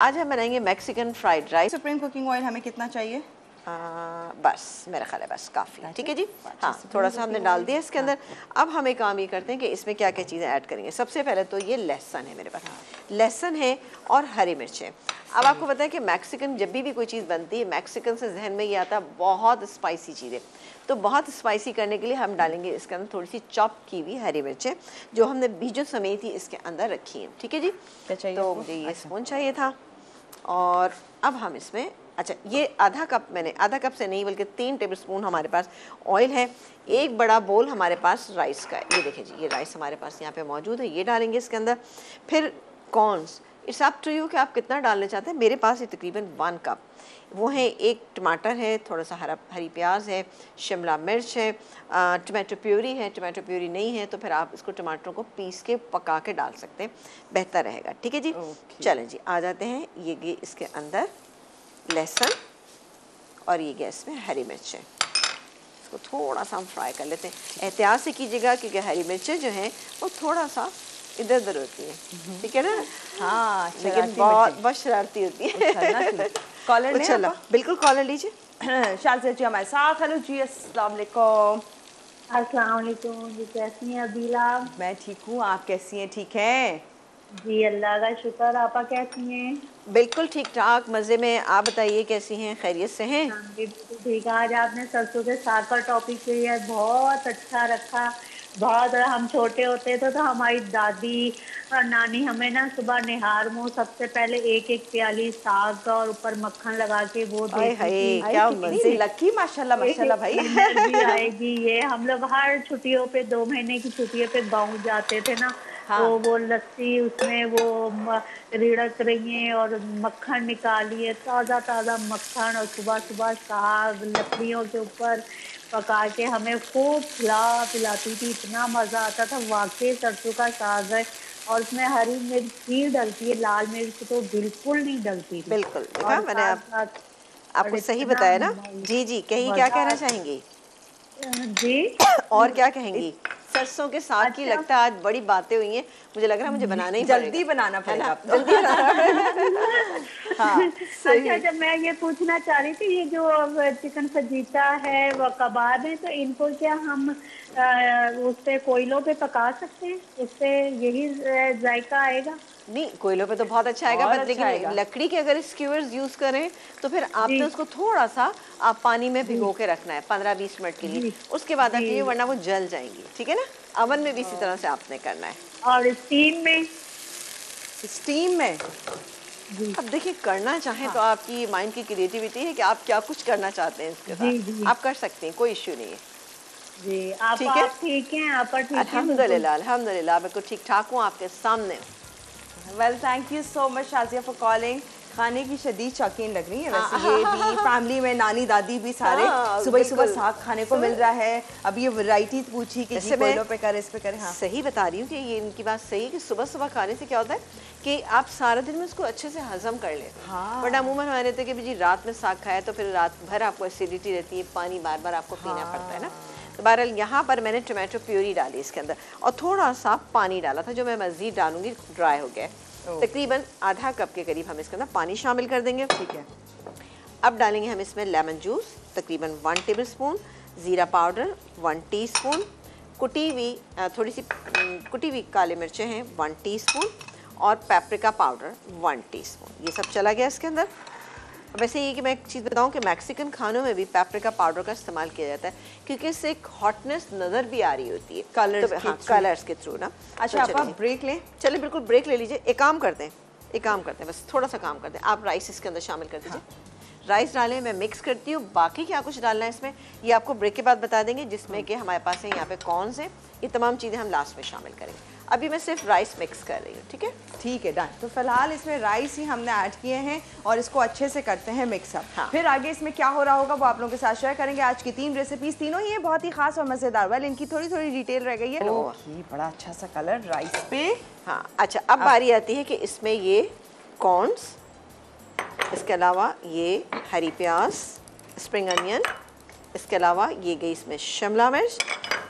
आज हम बनाएंगे Mexican fried rice. Supreme cooking oil हमें कितना चाहिए? बस मेरा ख्याल है बस काफ़ी, ठीक है जी। हाँ, थोड़ा सा हमने डाल दिया इसके अंदर। अब हम एक काम ये करते हैं कि इसमें क्या क्या चीज़ें ऐड करेंगे। सबसे पहले तो ये लहसुन है मेरे पास, लहसुन है और हरी मिर्च है। अब आपको पता है कि मैक्सिकन जब भी कोई चीज़ बनती है, मैक्सिकन से जहन में ये आता है बहुत स्पाइसी चीज़ें। तो बहुत स्पाइसी करने के लिए हम डालेंगे इसके अंदर थोड़ी सी चॉप की हुई हरी मिर्चें, जो हमने बीजों समेत ही इसके अंदर रखी हैं, ठीक है जी। तो मुझे ये स्पून चाहिए था। और अब हम इसमें, अच्छा, ये आधा कप, मैंने आधा कप से नहीं बल्कि 3 टेबलस्पून हमारे पास ऑयल है। एक बड़ा बोल हमारे पास राइस का है, ये देखिए जी, ये राइस हमारे पास यहाँ पे मौजूद है, ये डालेंगे इसके अंदर। फिर corns, it's up to you कि आप कितना डालना चाहते हैं। मेरे पास ये तकरीबन 1 कप वो है। एक टमाटर है, थोड़ा सा हरी प्याज है, शिमला मिर्च है, टमाटो प्यूरी है। टमाटो प्यूरी नहीं है तो फिर आप इसको टमाटरों को पीस के पका के डाल सकते हैं, बेहतर रहेगा, ठीक है जी। चलें जी, आ जाते हैं ये इसके अंदर लहसुन और ये गैस में हरी मिर्च है। इसको थोड़ा सा हम फ्राई कर लेते हैं। एहतियात से कीजिएगा क्योंकि हरी मिर्चें जो हैं वो थोड़ा सा इधर उधर होती है, ठीक है ना। हाँ, लेकिन बहुत शरारती होती है। कॉलर चलो, बिल्कुल कॉलर लीजिए। शाज़िया जी हमारे साथ। हेलो जी, अस्सलाम वालेकुम। अस्सलाम वालेकुम जी, कैसी हैं अदीला? मैं ठीक हूँ, आप कैसी हैं? ठीक हैं जी, अल्लाह का शुक्र। आपा कैसी हैं? बिल्कुल ठीक ठाक, मज़े में। आप बताइए कैसी हैं, खैरियत से हैं? हाँ जी, बिल्कुल ठीक। आज आपने सरसों के साग का टॉपिक किया है, बहुत अच्छा रखा। बहुत, हम छोटे होते थे तो हमारी दादी और नानी हमें ना सुबह निहार मुँह सबसे पहले एक एक प्याली साग का और ऊपर मक्खन लगा के वो देती थी। क्या मज़े लकी, माशाल्लाह माशाल्लाह भाई। एनर्जी आएगी। ये हम लोग हर छुट्टियों पे, 2 महीने की छुट्टियों पे गाँव जाते थे ना। हाँ। तो वो लस्सी उसमें वो रिड़क रही है और मक्खन निकालिए, ताज़ा ताज़ा मक्खन, और सुबह सुबह साग लकड़ियों के ऊपर पका के हमें खूब पिलाती थी। इतना मज़ा आता था। वाकई सरसों का साग है और उसमें हरी मिर्च ही डलती है, लाल मिर्च तो बिल्कुल नहीं डलती थी। बिल्कुल, देखा मैंने आपको सही इतना बताया ना। जी जी, कहीं क्या कहना चाहेंगी जी? और क्या कहेंगी? सरसों के साग की लगता है आज बड़ी बातें हुई हैं, मुझे लग रहा है मुझे बनाना ही जल्दी बनाना पड़ेगा, जल्दी हाँ, अच्छा, मैं ये पूछना चाह रही थी, ये जो चिकन फजीता है व कबाब है, तो इनको क्या हम उस पे कोयलों पे पका सकते हैं? उससे यही जायका आएगा? नहीं, कोयलों पे तो बहुत अच्छा आएगा, बट लेकिन लकड़ी के अगर स्क्यूअर्स यूज करें तो फिर आपने उसको थोड़ा सा आप पानी में भिगो के रखना है 15-20 मिनट के लिए। उसके बाद रखिए, वरना वो जल जाएंगी, ठीक है ना। अवन में भी इसी तरह से आपने करना है। और स्टीम में? स्टीम में अब देखिए, करना चाहें तो आपकी माइंड की क्रिएटिविटी है कि आप क्या कुछ करना चाहते हैं इसके साथ, आप कर सकते हैं, कोई इश्यू नहीं है जी। आप ठीक हैं? आप ठीक हैं? अल्हम्दुलिल्लाह, अल्हम्दुलिल्लाह, बिल्कुल ठीक ठाक हूँ, आपके सामने। Well, thank you so much Shazia for calling. खाने की शदीद शौकीन लग रही है वैसे। ये भी फैमिली में नानी दादी भी सारे सुबह सुबह साग खाने को मिल रहा है। अब ये वैरायटी पूछी कि जी कोयलों पे करे, इस पे करे। हाँ, सही बता रही हूँ कि ये इनकी बात सही है कि सुबह सुबह खाने से क्या होता है कि आप सारा दिन में उसको अच्छे से हजम कर लेते हैं। हाँ। बट अमूमन हमारे रहते हैं कि जी रात में साग खाया तो फिर रात भर आपको एसिडिटी रहती है, पानी बार बार आपको पीना पड़ता है ना। तो बहरहाल यहाँ पर मैंने टमाटो प्यूरी डाली इसके अंदर और थोड़ा सा पानी डाला था, जो मैं मज़ीद डालूंगी, ड्राई हो गया। तकरीबन आधा कप के करीब हम इसके अंदर पानी शामिल कर देंगे, ठीक है। अब डालेंगे हम इसमें लेमन जूस तकरीबन 1 टेबलस्पून, ज़ीरा पाउडर 1 टीस्पून, कुटी हुई थोड़ी सी कुटी हुई काली मिर्चें हैं 1 टीस्पून और पेपरिका पाउडर 1 टीस्पून। ये सब चला गया इसके अंदर। वैसे ये कि मैं एक चीज़ बताऊं कि मैक्सिकन खानों में भी पेपरिका पाउडर का इस्तेमाल किया जाता है क्योंकि इससे एक हॉटनेस नज़र भी आ रही होती है कलर्स के थ्रू ना। अच्छा, आप ब्रेक लें? चलिए, बिल्कुल ब्रेक ले लीजिए। एक काम करते हैं, बस थोड़ा सा काम करते हैं। आप राइस इसके अंदर शामिल कर दीजिए। राइस डालें, मैं मिक्स करती हूँ। बाकी क्या कुछ डालना है इसमें ये आपको ब्रेक के बाद बता देंगे, जिसमें कि हमारे पास है यहाँ पे कॉर्न्स हैं। ये तमाम चीज़ें हम लास्ट में शामिल करेंगे। अभी मैं सिर्फ राइस मिक्स कर रही हूँ, ठीक है? ठीक है, डन। तो फिलहाल इसमें राइस ही हमने ऐड किए हैं और इसको अच्छे से करते हैं मिक्सअप। हाँ। फिर आगे इसमें क्या हो रहा होगा वो आप लोगों के साथ शेयर करेंगे। आज की 3 रेसिपीज, तीनों ही बहुत ही खास और मज़ेदार। वेल, इनकी थोड़ी थोड़ी डिटेल रह गई है। बड़ा अच्छा सा कलर राइस पे। हाँ, अच्छा, अब बारी आती है कि इसमें ये कॉर्न्स, इसके अलावा ये हरी प्याज, स्प्रिंग अनियन, इसके अलावा ये गई इसमें शिमला मिर्च,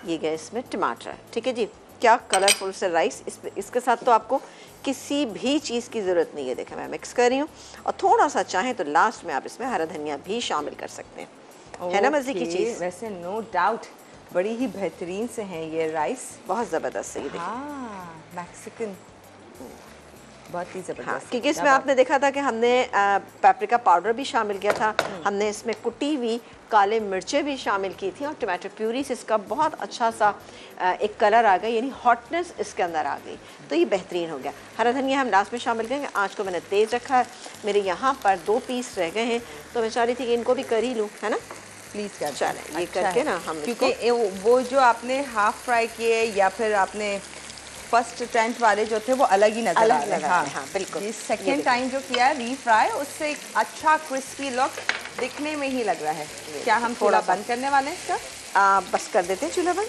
ये गए इसमें टमाटर, ठीक है जी। क्या कलरफुल से राइस। इसके साथ तो आपको किसी भी चीज़ की ज़रूरत नहीं है। देखें मैं मिक्स कर रही हूँ, और थोड़ा सा चाहें तो लास्ट में आप इसमें हरा धनिया भी शामिल कर सकते हैं। है ना मज़े की चीज़? वैसे नो डाउट बड़ी ही बेहतरीन से हैं ये राइस, बहुत ज़बरदस्त है ये। देखिए हाँ मैक्सिकन, बहुत ही ज़बरदस्त। हाँ, क्योंकि इसमें आपने देखा था कि हमने पेपरिका पाउडर भी शामिल किया था, हमने इसमें कुटी हुई काले मिर्चें भी शामिल की थी, और टमाटो प्यूरी से इसका बहुत अच्छा सा एक कलर आ गया, यानी हॉटनेस इसके अंदर आ गई, तो ये बेहतरीन हो गया। हरा धनिया हम लास्ट में शामिल करेंगे। आँच को मैंने तेज़ रखा है, मेरे यहाँ पर 2 पीस रह गए हैं, तो मैं चाह रही थी कि इनको भी कर ही लूँ, है ना? प्लीज़ कर चलें ये करके ना हम, क्योंकि वो जो आपने हाफ फ्राई किए या फिर आपने फर्स्ट टेंट वाले जो थे वो अलग ही नजर आ रहे हैं। हाँ बिल्कुल। ये सेकंड टाइम जो किया है रीफ्राई, उससे एक अच्छा क्रिस्पी लुक दिखने में ही लग रहा है। क्या हम थोड़ा बंद करने वाले हैं इसका? बस कर देते हैं चूल्हा बंद,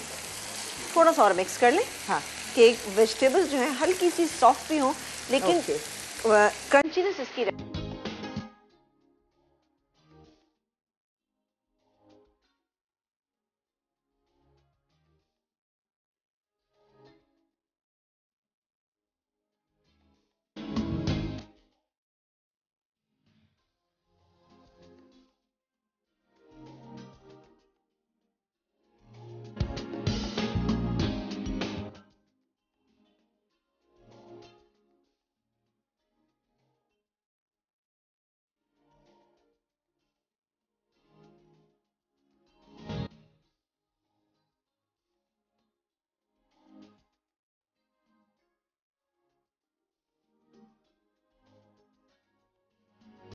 थोड़ा सा और मिक्स कर लें। हाँ, कि वेजिटेबल्स जो हैं हल्की सी सॉफ्ट भी हों, लेकिन क्रंचीनेस इसकी